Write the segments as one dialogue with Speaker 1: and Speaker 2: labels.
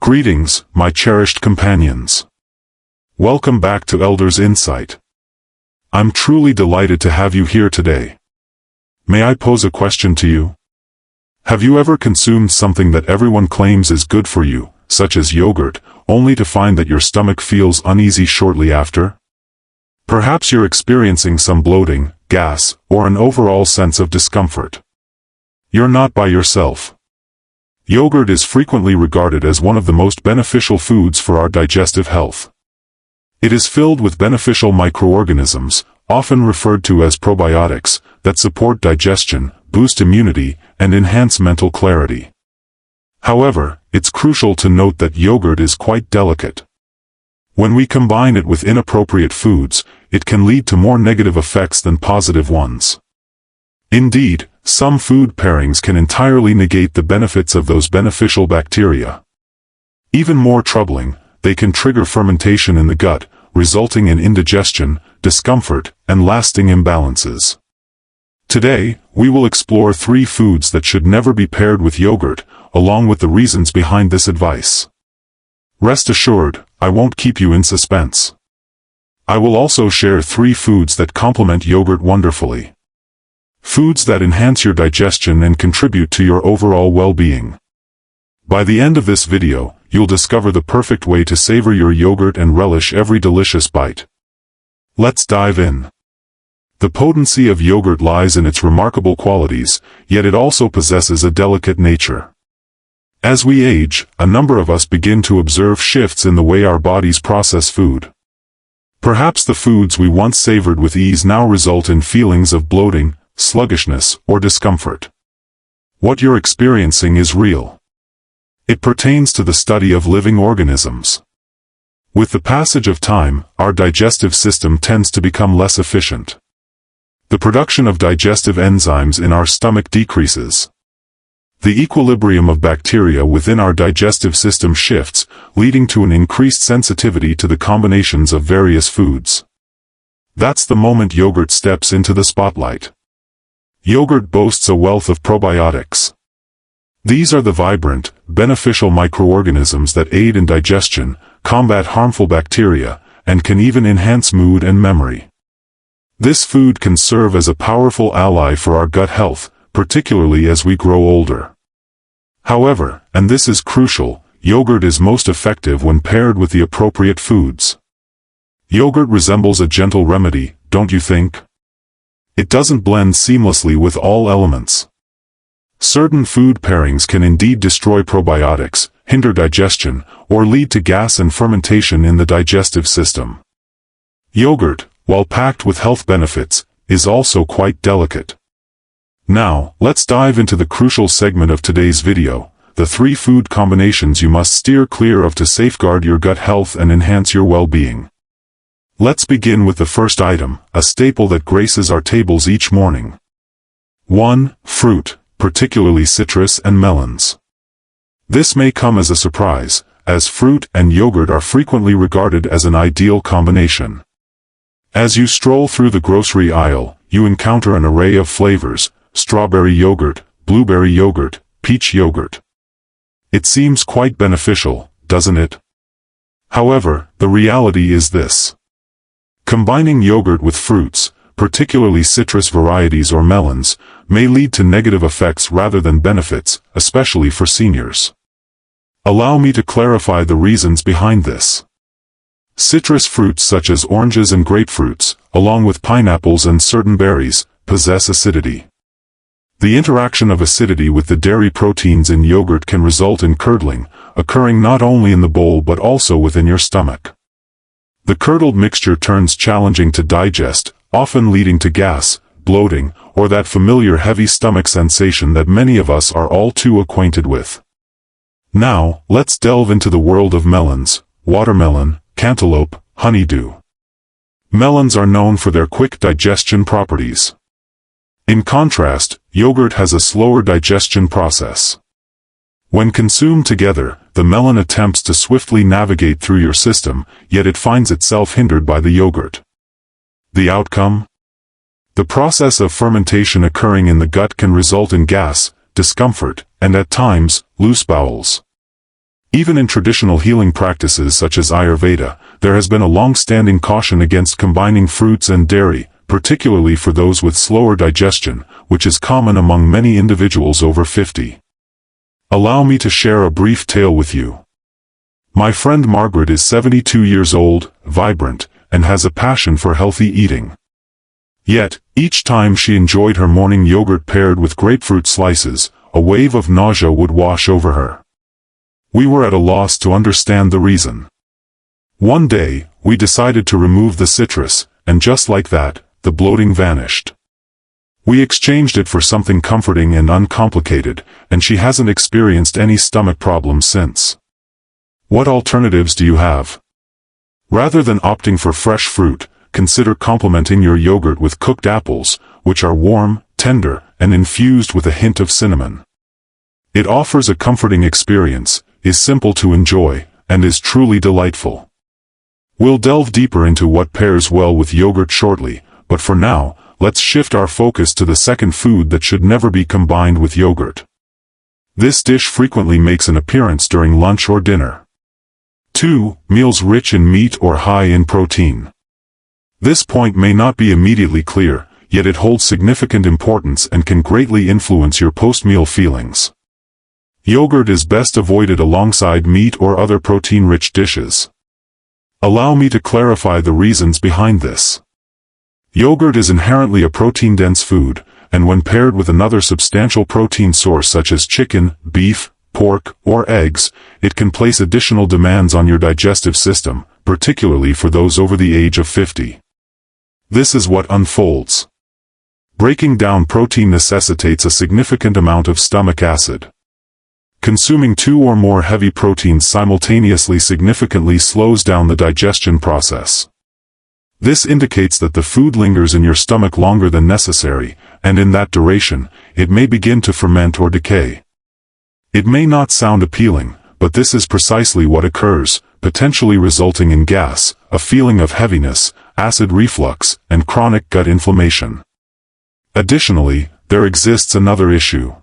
Speaker 1: Greetings, my cherished companions. Welcome back to Elder's Insight. I'm truly delighted to have you here today. May I pose a question to you? Have you ever consumed something that everyone claims is good for you, such as yogurt, only to find that your stomach feels uneasy shortly after? Perhaps you're experiencing some bloating, gas, or an overall sense of discomfort. You're not by yourself. Yogurt is frequently regarded as one of the most beneficial foods for our digestive health. It is filled with beneficial microorganisms, often referred to as probiotics, that support digestion, boost immunity, and enhance mental clarity. However, it's crucial to note that yogurt is quite delicate. When we combine it with inappropriate foods, it can lead to more negative effects than positive ones. Indeed, some food pairings can entirely negate the benefits of those beneficial bacteria. Even more troubling, they can trigger fermentation in the gut, resulting in indigestion, discomfort, and lasting imbalances. Today, we will explore 3 foods that should never be paired with yogurt, along with the reasons behind this advice. Rest assured, I won't keep you in suspense. I will also share 3 foods that complement yogurt wonderfully. Foods that enhance your digestion and contribute to your overall well-being. By the end of this video, you'll discover the perfect way to savor your yogurt and relish every delicious bite. Let's dive in. The potency of yogurt lies in its remarkable qualities, yet it also possesses a delicate nature. As we age, a number of us begin to observe shifts in the way our bodies process food. Perhaps the foods we once savored with ease now result in feelings of bloating, sluggishness, or discomfort. What you're experiencing is real. It pertains to the study of living organisms. With the passage of time, our digestive system tends to become less efficient. The production of digestive enzymes in our stomach decreases. The equilibrium of bacteria within our digestive system shifts, leading to an increased sensitivity to the combinations of various foods. That's the moment yogurt steps into the spotlight. Yogurt boasts a wealth of probiotics. These are the vibrant, beneficial microorganisms that aid in digestion, combat harmful bacteria, and can even enhance mood and memory. This food can serve as a powerful ally for our gut health, particularly as we grow older. However, and this is crucial, yogurt is most effective when paired with the appropriate foods. Yogurt resembles a gentle remedy, don't you think? It doesn't blend seamlessly with all elements. Certain food pairings can indeed destroy probiotics, hinder digestion, or lead to gas and fermentation in the digestive system. Yogurt, while packed with health benefits, is also quite delicate. Now, let's dive into the crucial segment of today's video, the 3 food combinations you must steer clear of to safeguard your gut health and enhance your well-being. Let's begin with the first item, a staple that graces our tables each morning. 1. Fruit, particularly citrus and melons. This may come as a surprise, as fruit and yogurt are frequently regarded as an ideal combination. As you stroll through the grocery aisle, you encounter an array of flavors: strawberry yogurt, blueberry yogurt, peach yogurt. It seems quite beneficial, doesn't it? However, the reality is this. Combining yogurt with fruits, particularly citrus varieties or melons, may lead to negative effects rather than benefits, especially for seniors. Allow me to clarify the reasons behind this. Citrus fruits such as oranges and grapefruits, along with pineapples and certain berries, possess acidity. The interaction of acidity with the dairy proteins in yogurt can result in curdling, occurring not only in the bowl but also within your stomach. The curdled mixture turns challenging to digest, often leading to gas, bloating, or that familiar heavy stomach sensation that many of us are all too acquainted with. Now, let's delve into the world of melons: watermelon, cantaloupe, honeydew. Melons are known for their quick digestion properties. In contrast, yogurt has a slower digestion process. When consumed together, the melon attempts to swiftly navigate through your system, yet it finds itself hindered by the yogurt. The outcome? The process of fermentation occurring in the gut can result in gas, discomfort, and at times, loose bowels. Even in traditional healing practices such as Ayurveda, there has been a long-standing caution against combining fruits and dairy, particularly for those with slower digestion, which is common among many individuals over 50. Allow me to share a brief tale with you. My friend Margaret is 72 years old, vibrant, and has a passion for healthy eating. Yet, each time she enjoyed her morning yogurt paired with grapefruit slices, a wave of nausea would wash over her. We were at a loss to understand the reason. One day, we decided to remove the citrus, and just like that, the bloating vanished. We exchanged it for something comforting and uncomplicated, and she hasn't experienced any stomach problems since. What alternatives do you have? Rather than opting for fresh fruit, consider complementing your yogurt with cooked apples, which are warm, tender, and infused with a hint of cinnamon. It offers a comforting experience, is simple to enjoy, and is truly delightful. We'll delve deeper into what pairs well with yogurt shortly, but for now, let's shift our focus to the second food that should never be combined with yogurt. This dish frequently makes an appearance during lunch or dinner. 2. Meals rich in meat or high in protein. This point may not be immediately clear, yet it holds significant importance and can greatly influence your post-meal feelings. Yogurt is best avoided alongside meat or other protein-rich dishes. Allow me to clarify the reasons behind this. Yogurt is inherently a protein-dense food, and when paired with another substantial protein source such as chicken, beef, pork, or eggs, it can place additional demands on your digestive system, particularly for those over the age of 50. This is what unfolds. Breaking down protein necessitates a significant amount of stomach acid. Consuming 2 or more heavy proteins simultaneously significantly slows down the digestion process. This indicates that the food lingers in your stomach longer than necessary, and in that duration, it may begin to ferment or decay. It may not sound appealing, but this is precisely what occurs, potentially resulting in gas, a feeling of heaviness, acid reflux, and chronic gut inflammation. Additionally, there exists another issue.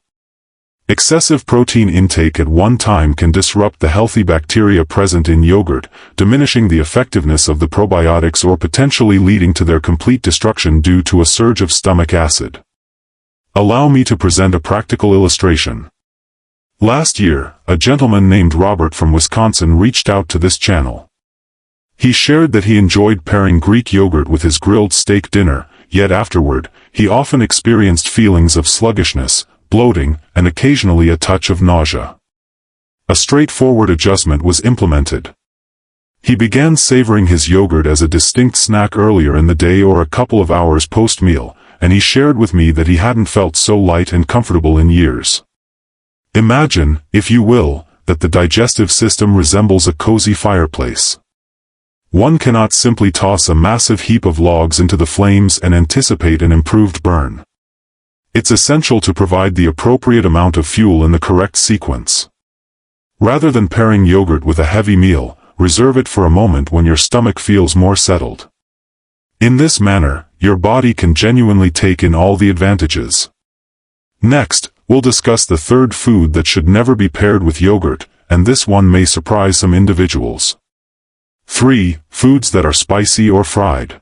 Speaker 1: Excessive protein intake at one time can disrupt the healthy bacteria present in yogurt, diminishing the effectiveness of the probiotics or potentially leading to their complete destruction due to a surge of stomach acid. Allow me to present a practical illustration. Last year, a gentleman named Robert from Wisconsin reached out to this channel. He shared that he enjoyed pairing Greek yogurt with his grilled steak dinner, yet afterward, he often experienced feelings of sluggishness, bloating, and occasionally a touch of nausea. A straightforward adjustment was implemented. He began savoring his yogurt as a distinct snack earlier in the day or a couple of hours post-meal, and he shared with me that he hadn't felt so light and comfortable in years. Imagine, if you will, that the digestive system resembles a cozy fireplace. One cannot simply toss a massive heap of logs into the flames and anticipate an improved burn. It's essential to provide the appropriate amount of fuel in the correct sequence. Rather than pairing yogurt with a heavy meal, reserve it for a moment when your stomach feels more settled. In this manner, your body can genuinely take in all the advantages. Next, we'll discuss the third food that should never be paired with yogurt, and this one may surprise some individuals. 3. Foods that are spicy or fried.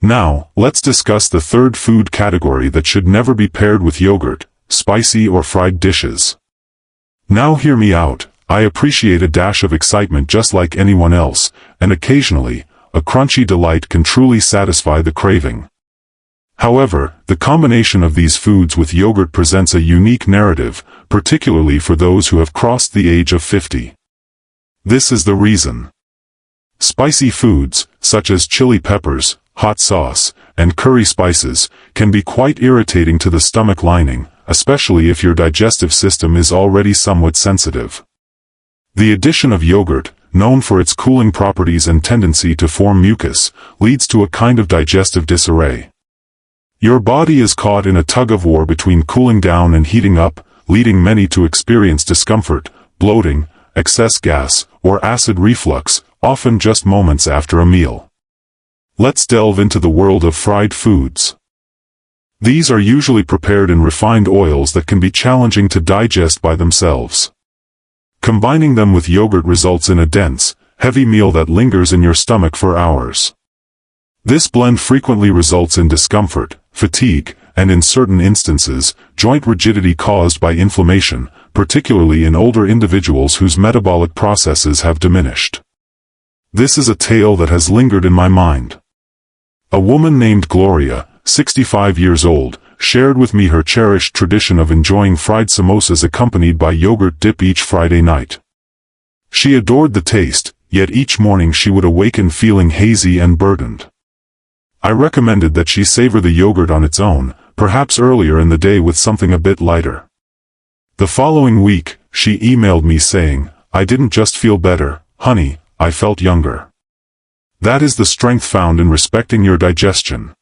Speaker 1: Now, let's discuss the third food category that should never be paired with yogurt, spicy or fried dishes. Now hear me out, I appreciate a dash of excitement just like anyone else, and occasionally, a crunchy delight can truly satisfy the craving. However, the combination of these foods with yogurt presents a unique narrative, particularly for those who have crossed the age of 50. This is the reason. Spicy foods, such as chili peppers, hot sauce, and curry spices, can be quite irritating to the stomach lining, especially if your digestive system is already somewhat sensitive. The addition of yogurt, known for its cooling properties and tendency to form mucus, leads to a kind of digestive disarray. Your body is caught in a tug-of-war between cooling down and heating up, leading many to experience discomfort, bloating, excess gas, or acid reflux, often just moments after a meal. Let's delve into the world of fried foods. These are usually prepared in refined oils that can be challenging to digest by themselves. Combining them with yogurt results in a dense, heavy meal that lingers in your stomach for hours. This blend frequently results in discomfort, fatigue, and in certain instances, joint rigidity caused by inflammation, particularly in older individuals whose metabolic processes have diminished. This is a tale that has lingered in my mind. A woman named Gloria, 65 years old, shared with me her cherished tradition of enjoying fried samosas accompanied by yogurt dip each Friday night. She adored the taste, yet each morning she would awaken feeling hazy and burdened. I recommended that she savor the yogurt on its own, perhaps earlier in the day with something a bit lighter. The following week, she emailed me saying, "I didn't just feel better, honey, I felt younger." That is the strength found in respecting your digestion.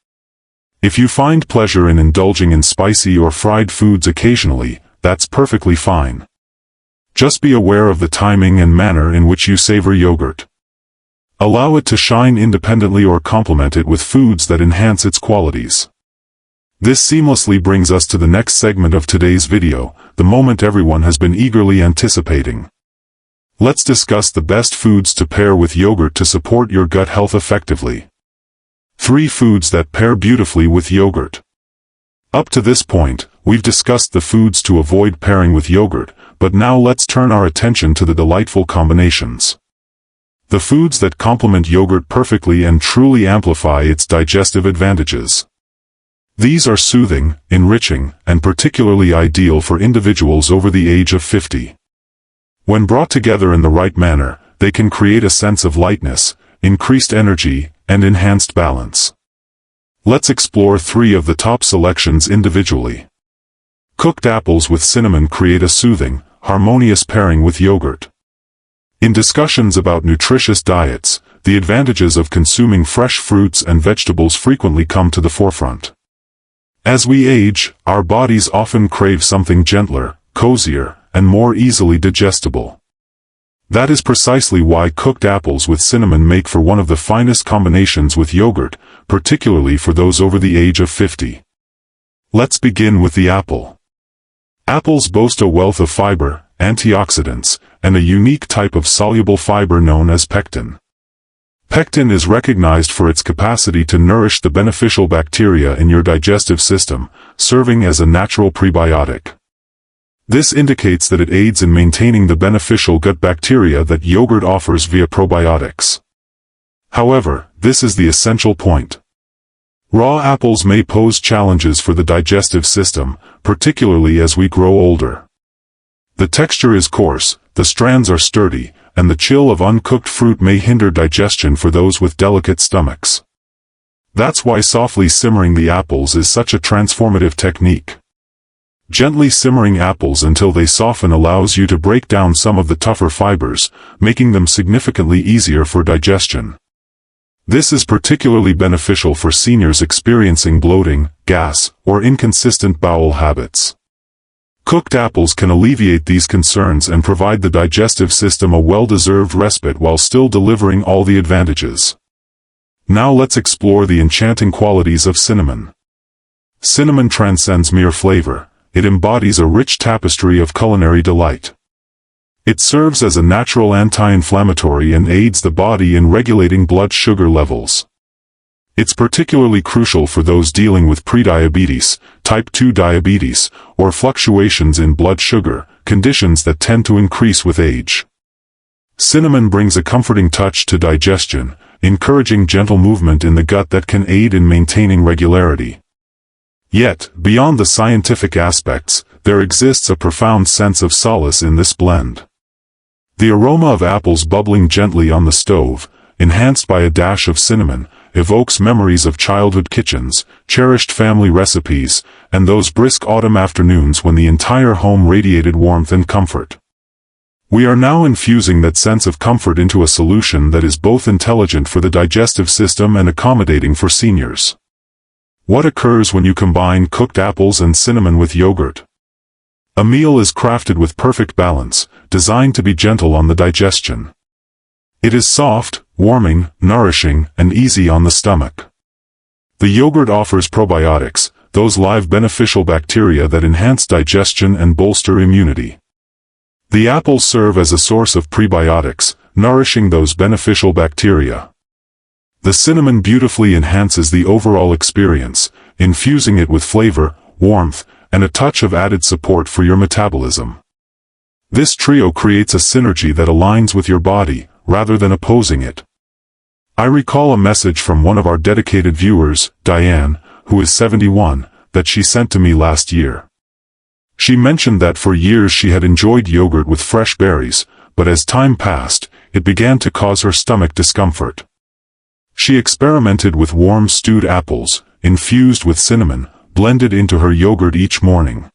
Speaker 1: If you find pleasure in indulging in spicy or fried foods occasionally, that's perfectly fine. Just be aware of the timing and manner in which you savor yogurt. Allow it to shine independently or complement it with foods that enhance its qualities. This seamlessly brings us to the next segment of today's video, the moment everyone has been eagerly anticipating. Let's discuss the best foods to pair with yogurt to support your gut health effectively. 3 foods that pair beautifully with yogurt. Up to this point, we've discussed the foods to avoid pairing with yogurt, but now let's turn our attention to the delightful combinations. The foods that complement yogurt perfectly and truly amplify its digestive advantages. These are soothing, enriching, and particularly ideal for individuals over the age of 50. When brought together in the right manner, they can create a sense of lightness, increased energy, and enhanced balance. Let's explore 3 of the top selections individually. Cooked apples with cinnamon create a soothing, harmonious pairing with yogurt. In discussions about nutritious diets, the advantages of consuming fresh fruits and vegetables frequently come to the forefront. As we age, our bodies often crave something gentler, cozier, and more easily digestible. That is precisely why cooked apples with cinnamon make for one of the finest combinations with yogurt, particularly for those over the age of 50. Let's begin with the apple. Apples boast a wealth of fiber, antioxidants, and a unique type of soluble fiber known as pectin. Pectin is recognized for its capacity to nourish the beneficial bacteria in your digestive system, serving as a natural prebiotic. This indicates that it aids in maintaining the beneficial gut bacteria that yogurt offers via probiotics. However, this is the essential point. Raw apples may pose challenges for the digestive system, particularly as we grow older. The texture is coarse, the strands are sturdy, and the chill of uncooked fruit may hinder digestion for those with delicate stomachs. That's why softly simmering the apples is such a transformative technique. Gently simmering apples until they soften allows you to break down some of the tougher fibers, making them significantly easier for digestion. This is particularly beneficial for seniors experiencing bloating, gas, or inconsistent bowel habits. Cooked apples can alleviate these concerns and provide the digestive system a well-deserved respite while still delivering all the advantages. Now let's explore the enchanting qualities of cinnamon. Cinnamon transcends mere flavor. It embodies a rich tapestry of culinary delight. It serves as a natural anti-inflammatory and aids the body in regulating blood sugar levels. It's particularly crucial for those dealing with prediabetes, type 2 diabetes, or fluctuations in blood sugar, conditions that tend to increase with age. Cinnamon brings a comforting touch to digestion, encouraging gentle movement in the gut that can aid in maintaining regularity. Yet, beyond the scientific aspects, there exists a profound sense of solace in this blend. The aroma of apples bubbling gently on the stove, enhanced by a dash of cinnamon, evokes memories of childhood kitchens, cherished family recipes, and those brisk autumn afternoons when the entire home radiated warmth and comfort. We are now infusing that sense of comfort into a solution that is both intelligent for the digestive system and accommodating for seniors. What occurs when you combine cooked apples and cinnamon with yogurt? A meal is crafted with perfect balance, designed to be gentle on the digestion. It is soft, warming, nourishing, and easy on the stomach. The yogurt offers probiotics, those live beneficial bacteria that enhance digestion and bolster immunity. The apples serve as a source of prebiotics, nourishing those beneficial bacteria. The cinnamon beautifully enhances the overall experience, infusing it with flavor, warmth, and a touch of added support for your metabolism. This trio creates a synergy that aligns with your body, rather than opposing it. I recall a message from one of our dedicated viewers, Diane, who is 71, that she sent to me last year. She mentioned that for years she had enjoyed yogurt with fresh berries, but as time passed, it began to cause her stomach discomfort. She experimented with warm stewed apples, infused with cinnamon, blended into her yogurt each morning.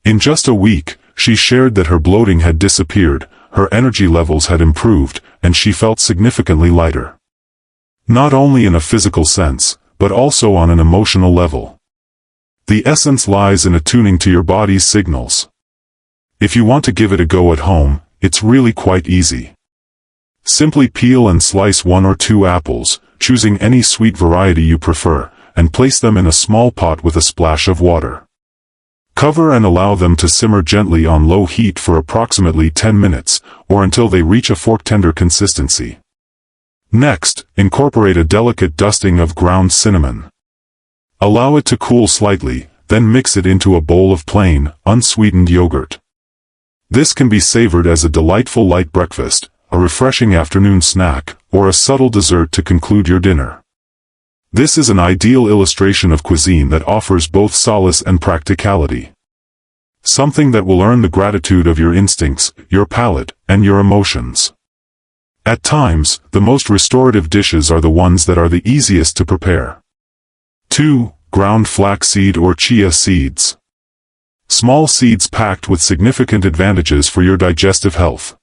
Speaker 1: In just a week, she shared that her bloating had disappeared, her energy levels had improved, and she felt significantly lighter. Not only in a physical sense, but also on an emotional level. The essence lies in attuning to your body's signals. If you want to give it a go at home, it's really quite easy. Simply peel and slice 1 or 2 apples, choosing any sweet variety you prefer, and place them in a small pot with a splash of water. Cover and allow them to simmer gently on low heat for approximately 10 minutes, or until they reach a fork-tender consistency. Next, incorporate a delicate dusting of ground cinnamon. Allow it to cool slightly, then mix it into a bowl of plain, unsweetened yogurt. This can be savored as a delightful light breakfast, a refreshing afternoon snack, or a subtle dessert to conclude your dinner. This is an ideal illustration of cuisine that offers both solace and practicality. Something that will earn the gratitude of your instincts, your palate, and your emotions. At times, the most restorative dishes are the ones that are the easiest to prepare. 2. Ground flaxseed or chia seeds. Small seeds packed with significant advantages for your digestive health.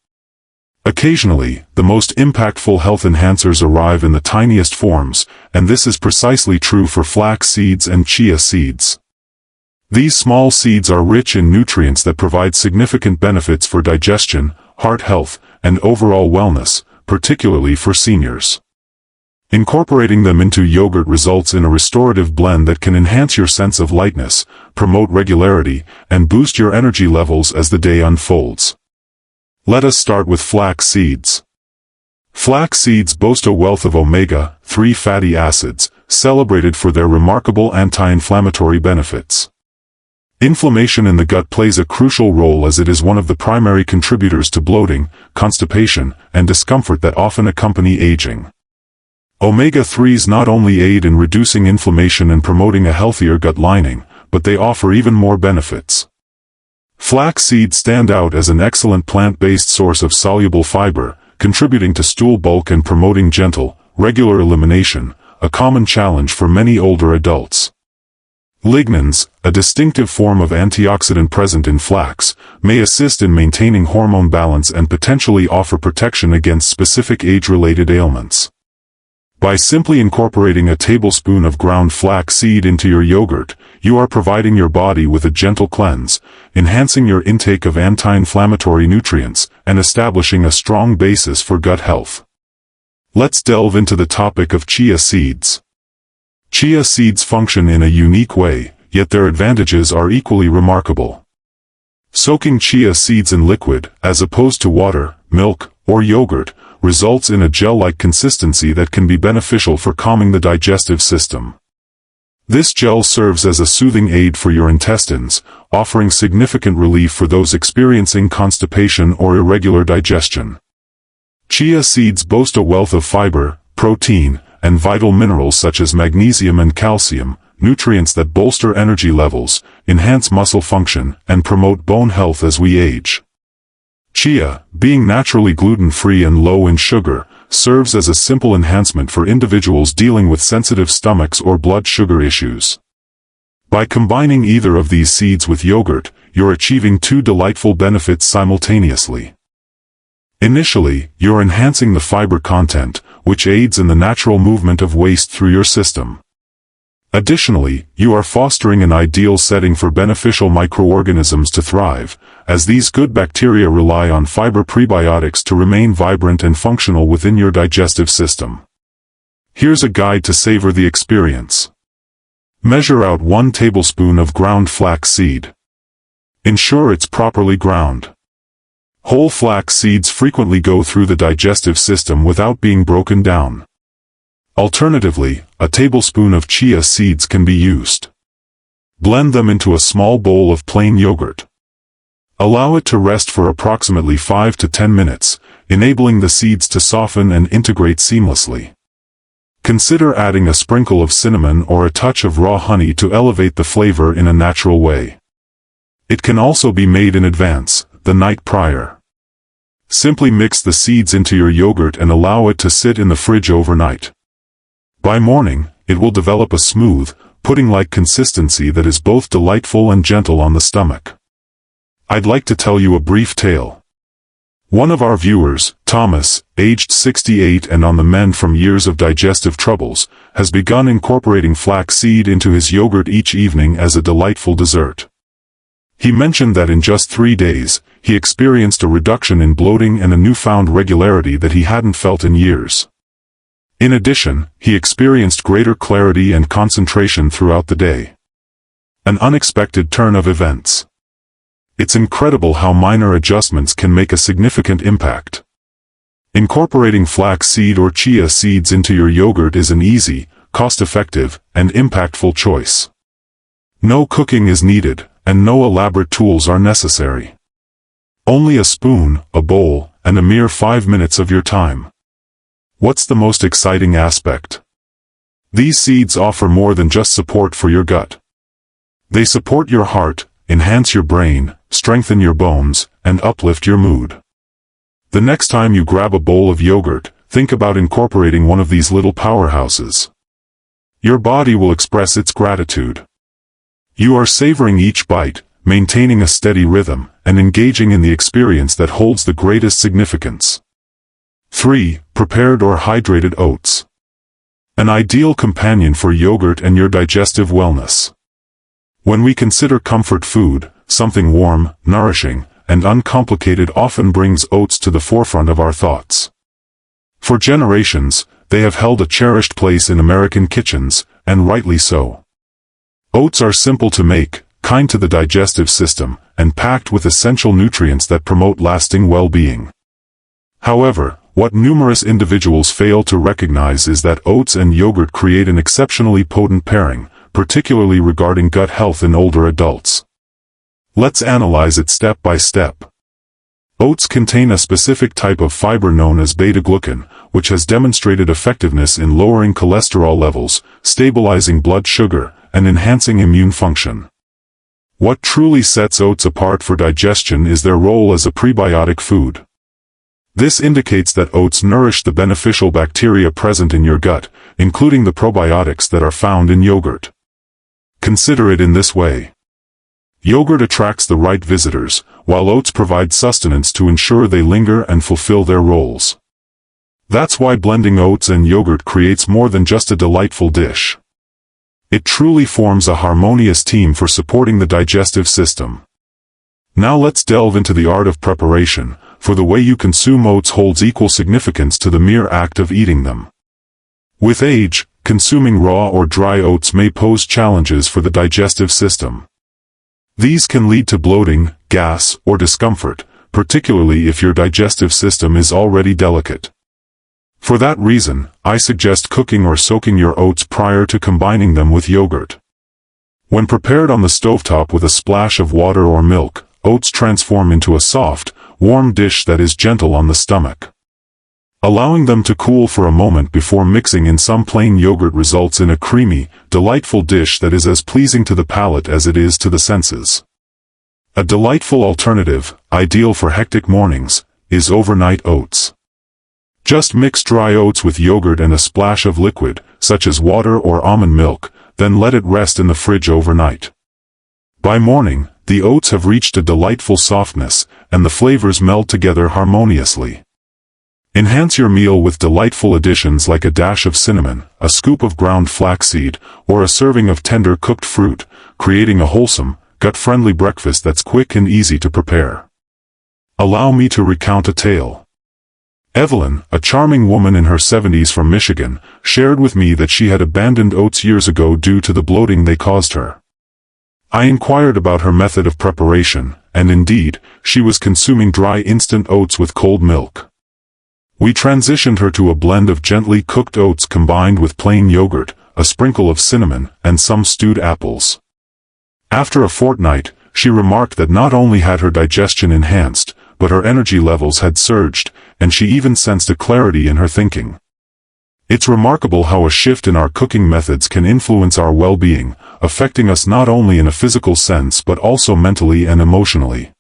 Speaker 1: Occasionally, the most impactful health enhancers arrive in the tiniest forms, and this is precisely true for flax seeds and chia seeds. These small seeds are rich in nutrients that provide significant benefits for digestion, heart health, and overall wellness, particularly for seniors. Incorporating them into yogurt results in a restorative blend that can enhance your sense of lightness, promote regularity, and boost your energy levels as the day unfolds. Let us start with flax seeds. Flax seeds boast a wealth of omega-3 fatty acids, celebrated for their remarkable anti-inflammatory benefits. Inflammation in the gut plays a crucial role as it is one of the primary contributors to bloating, constipation, and discomfort that often accompany aging. Omega-3s not only aid in reducing inflammation and promoting a healthier gut lining, but they offer even more benefits. Flax seeds stand out as an excellent plant-based source of soluble fiber, contributing to stool bulk and promoting gentle, regular elimination, a common challenge for many older adults. Lignans, a distinctive form of antioxidant present in flax, may assist in maintaining hormone balance and potentially offer protection against specific age-related ailments. By simply incorporating a tablespoon of ground flax seed into your yogurt, you are providing your body with a gentle cleanse, enhancing your intake of anti-inflammatory nutrients, and establishing a strong basis for gut health. Let's delve into the topic of chia seeds. Chia seeds function in a unique way, yet their advantages are equally remarkable. Soaking chia seeds in liquid, as opposed to water, milk, or yogurt, results in a gel-like consistency that can be beneficial for calming the digestive system. This gel serves as a soothing aid for your intestines, offering significant relief for those experiencing constipation or irregular digestion. Chia seeds boast a wealth of fiber, protein, and vital minerals such as magnesium and calcium, nutrients that bolster energy levels, enhance muscle function, and promote bone health as we age. Chia, being naturally gluten-free and low in sugar, serves as a simple enhancement for individuals dealing with sensitive stomachs or blood sugar issues. By combining either of these seeds with yogurt, you're achieving 2 delightful benefits simultaneously. Initially, you're enhancing the fiber content, which aids in the natural movement of waste through your system. Additionally, you are fostering an ideal setting for beneficial microorganisms to thrive, as these good bacteria rely on fiber prebiotics to remain vibrant and functional within your digestive system. Here's a guide to savor the experience. Measure out 1 tablespoon of ground flax seed. Ensure it's properly ground. Whole flax seeds frequently go through the digestive system without being broken down. Alternatively, a tablespoon of chia seeds can be used. Blend them into a small bowl of plain yogurt. Allow it to rest for approximately 5 to 10 minutes, enabling the seeds to soften and integrate seamlessly. Consider adding a sprinkle of cinnamon or a touch of raw honey to elevate the flavor in a natural way. It can also be made in advance, the night prior. Simply mix the seeds into your yogurt and allow it to sit in the fridge overnight. By morning, it will develop a smooth, pudding-like consistency that is both delightful and gentle on the stomach. I'd like to tell you a brief tale. One of our viewers, Thomas, aged 68 and on the mend from years of digestive troubles, has begun incorporating flax seed into his yogurt each evening as a delightful dessert. He mentioned that in just 3 days, he experienced a reduction in bloating and a newfound regularity that he hadn't felt in years. In addition, he experienced greater clarity and concentration throughout the day. An unexpected turn of events. It's incredible how minor adjustments can make a significant impact. Incorporating flax seed or chia seeds into your yogurt is an easy, cost-effective, and impactful choice. No cooking is needed, and no elaborate tools are necessary. Only a spoon, a bowl, and a mere 5 minutes of your time. What's the most exciting aspect? These seeds offer more than just support for your gut. They support your heart, enhance your brain, strengthen your bones, and uplift your mood. The next time you grab a bowl of yogurt, think about incorporating one of these little powerhouses. Your body will express its gratitude. You are savoring each bite, maintaining a steady rhythm, and engaging in the experience that holds the greatest significance. 3. Prepared or hydrated oats. An ideal companion for yogurt and your digestive wellness. When we consider comfort food, something warm, nourishing, and uncomplicated often brings oats to the forefront of our thoughts. For generations, they have held a cherished place in American kitchens, and rightly so. Oats are simple to make, kind to the digestive system, and packed with essential nutrients that promote lasting well-being. However, what numerous individuals fail to recognize is that oats and yogurt create an exceptionally potent pairing, particularly regarding gut health in older adults. Let's analyze it step by step. Oats contain a specific type of fiber known as beta-glucan, which has demonstrated effectiveness in lowering cholesterol levels, stabilizing blood sugar, and enhancing immune function. What truly sets oats apart for digestion is their role as a prebiotic food. This indicates that oats nourish the beneficial bacteria present in your gut, including the probiotics that are found in yogurt. Consider it in this way. Yogurt attracts the right visitors, while oats provide sustenance to ensure they linger and fulfill their roles. That's why blending oats and yogurt creates more than just a delightful dish. It truly forms a harmonious team for supporting the digestive system. Now let's delve into the art of preparation, for the way you consume oats holds equal significance to the mere act of eating them. With age, consuming raw or dry oats may pose challenges for the digestive system. These can lead to bloating, gas, or discomfort, particularly if your digestive system is already delicate. For that reason, I suggest cooking or soaking your oats prior to combining them with yogurt. When prepared on the stovetop with a splash of water or milk, oats transform into a soft, warm dish that is gentle on the stomach. Allowing them to cool for a moment before mixing in some plain yogurt results in a creamy, delightful dish that is as pleasing to the palate as it is to the senses. A delightful alternative, ideal for hectic mornings, is overnight oats. Just mix dry oats with yogurt and a splash of liquid, such as water or almond milk, then let it rest in the fridge overnight. By morning, the oats have reached a delightful softness, and the flavors meld together harmoniously. Enhance your meal with delightful additions like a dash of cinnamon, a scoop of ground flaxseed, or a serving of tender cooked fruit, creating a wholesome, gut-friendly breakfast that's quick and easy to prepare. Allow me to recount a tale. Evelyn, a charming woman in her 70s from Michigan, shared with me that she had abandoned oats years ago due to the bloating they caused her. I inquired about her method of preparation, and indeed, she was consuming dry instant oats with cold milk. We transitioned her to a blend of gently cooked oats combined with plain yogurt, a sprinkle of cinnamon, and some stewed apples. After a fortnight, she remarked that not only had her digestion enhanced, but her energy levels had surged, and she even sensed a clarity in her thinking. It's remarkable how a shift in our cooking methods can influence our well-being, affecting us not only in a physical sense but also mentally and emotionally.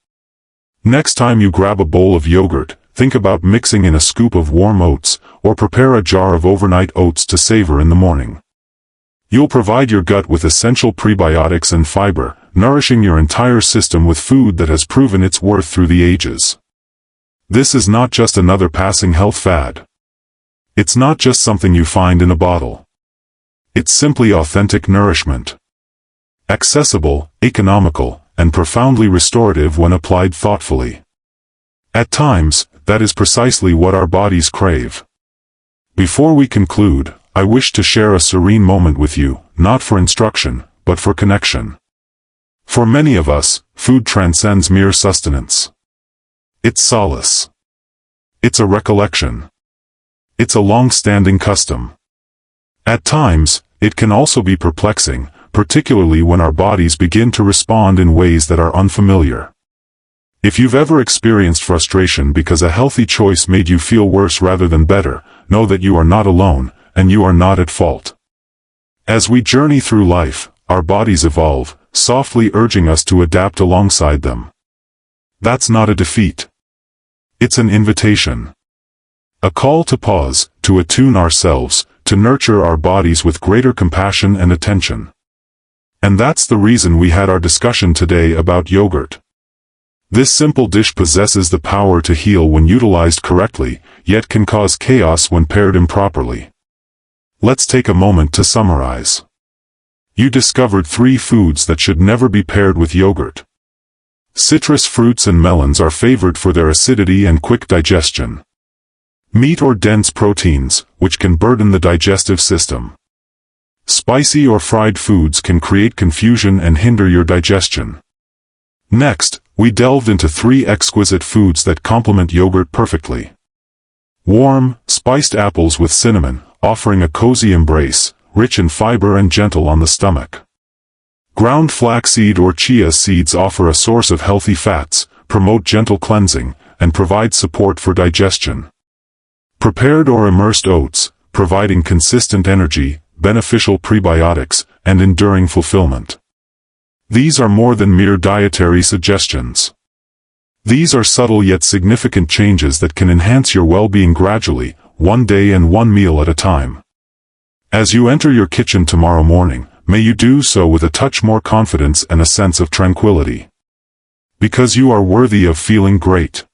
Speaker 1: Next time you grab a bowl of yogurt, think about mixing in a scoop of warm oats, or prepare a jar of overnight oats to savor in the morning. You'll provide your gut with essential prebiotics and fiber, nourishing your entire system with food that has proven its worth through the ages. This is not just another passing health fad. It's not just something you find in a bottle. It's simply authentic nourishment. Accessible, economical, and profoundly restorative when applied thoughtfully. At times, that is precisely what our bodies crave. Before we conclude, I wish to share a serene moment with you, not for instruction, but for connection. For many of us, food transcends mere sustenance. It's solace. It's a recollection. It's a long-standing custom. At times, it can also be perplexing, particularly when our bodies begin to respond in ways that are unfamiliar. If you've ever experienced frustration because a healthy choice made you feel worse rather than better, know that you are not alone, and you are not at fault. As we journey through life, our bodies evolve, softly urging us to adapt alongside them. That's not a defeat. It's an invitation. A call to pause, to attune ourselves, to nurture our bodies with greater compassion and attention. And that's the reason we had our discussion today about yogurt. This simple dish possesses the power to heal when utilized correctly, yet can cause chaos when paired improperly. Let's take a moment to summarize. You discovered 3 foods that should never be paired with yogurt. Citrus fruits and melons are favored for their acidity and quick digestion. Meat or dense proteins, which can burden the digestive system. Spicy or fried foods can create confusion and hinder your digestion. Next, we delved into 3 exquisite foods that complement yogurt perfectly. Warm, spiced apples with cinnamon, offering a cozy embrace, rich in fiber and gentle on the stomach. Ground flaxseed or chia seeds offer a source of healthy fats, promote gentle cleansing, and provide support for digestion. Prepared or immersed oats, providing consistent energy, beneficial prebiotics, and enduring fulfillment. These are more than mere dietary suggestions. These are subtle yet significant changes that can enhance your well-being gradually, one day and one meal at a time. As you enter your kitchen tomorrow morning, may you do so with a touch more confidence and a sense of tranquility. Because you are worthy of feeling great.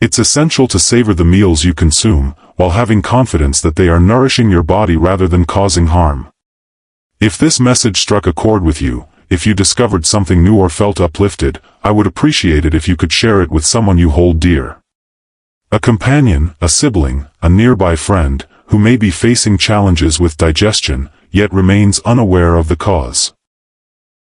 Speaker 1: It's essential to savor the meals you consume, while having confidence that they are nourishing your body rather than causing harm. If this message struck a chord with you, if you discovered something new or felt uplifted, I would appreciate it if you could share it with someone you hold dear. A companion, a sibling, a nearby friend, who may be facing challenges with digestion, yet remains unaware of the cause.